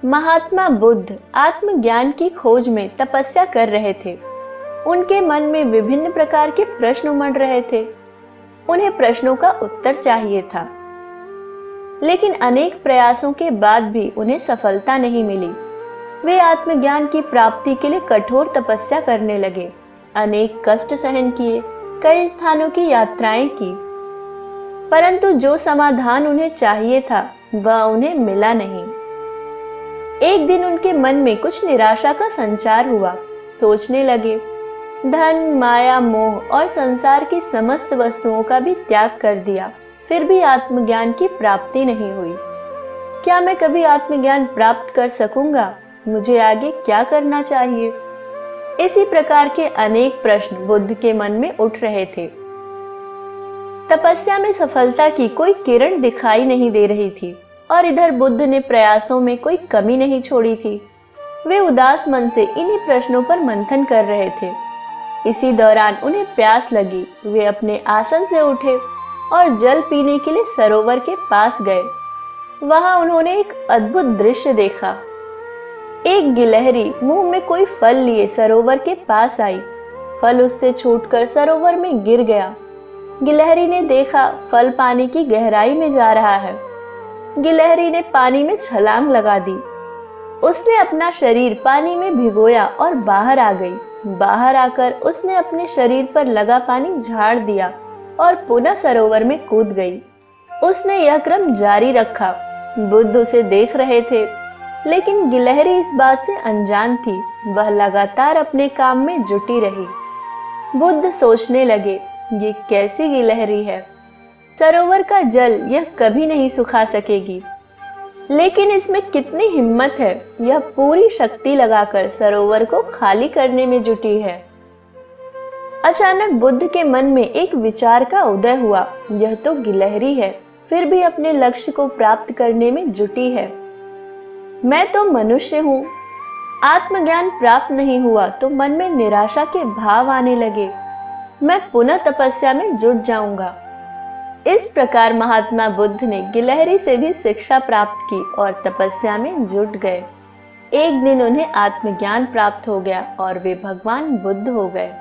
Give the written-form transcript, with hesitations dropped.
महात्मा बुद्ध आत्मज्ञान की खोज में तपस्या कर रहे थे। उनके मन में विभिन्न प्रकार के प्रश्न उमड़ रहे थे। उन्हें प्रश्नों का उत्तर चाहिए था, लेकिन अनेक प्रयासों के बाद भी उन्हें सफलता नहीं मिली। वे आत्मज्ञान की प्राप्ति के लिए कठोर तपस्या करने लगे, अनेक कष्ट सहन किए, कई स्थानों की यात्राएं की, परंतु जो समाधान उन्हें चाहिए था वह उन्हें मिला नहीं। एक दिन उनके मन में कुछ निराशा का संचार हुआ। सोचने लगे, धन, माया, मोह और संसार की समस्त वस्तुओं का भी त्याग कर दिया, फिर भी आत्मज्ञान की प्राप्ति नहीं हुई। क्या मैं कभी आत्मज्ञान प्राप्त कर सकूंगा? मुझे आगे क्या करना चाहिए? इसी प्रकार के अनेक प्रश्न बुद्ध के मन में उठ रहे थे। तपस्या में सफलता की कोई किरण दिखाई नहीं दे रही थी और इधर बुद्ध ने प्रयासों में कोई कमी नहीं छोड़ी थी। वे उदास मन से इन्हीं प्रश्नों पर मंथन कर रहे थे। इसी दौरान उन्हें प्यास लगी। वे अपने आसन से उठे और जल पीने के लिए सरोवर के पास गए। वहां उन्होंने एक अद्भुत दृश्य देखा। एक गिलहरी मुंह में कोई फल लिए सरोवर के पास आई। फल उससे छूटकर सरोवर में गिर गया। गिलहरी ने देखा फल पानी की गहराई में जा रहा है। गिलहरी ने पानी में छलांग लगा दी। उसने अपना शरीर पानी में भिगोया और बाहर आ गई। बाहर आकर उसने अपने शरीर पर लगा पानी झाड़ दिया और पुनः सरोवर में कूद गई। उसने यह क्रम जारी रखा। बुद्ध उसे देख रहे थे, लेकिन गिलहरी इस बात से अनजान थी। वह लगातार अपने काम में जुटी रही। बुद्ध सोचने लगे, ये कैसी गिलहरी है? सरोवर का जल यह कभी नहीं सुखा सकेगी, लेकिन इसमें कितनी हिम्मत है। यह पूरी शक्ति लगाकर सरोवर को खाली करने में जुटी है। अचानक बुद्ध के मन में एक विचार का उदय हुआ। यह तो गिलहरी है, फिर भी अपने लक्ष्य को प्राप्त करने में जुटी है। मैं तो मनुष्य हूँ। आत्मज्ञान प्राप्त नहीं हुआ तो मन में निराशा के भाव आने लगे। मैं पुनः तपस्या में जुट जाऊंगा। इस प्रकार महात्मा बुद्ध ने गिलहरी से भी शिक्षा प्राप्त की और तपस्या में जुट गए। एक दिन उन्हें आत्मज्ञान प्राप्त हो गया और वे भगवान बुद्ध हो गए।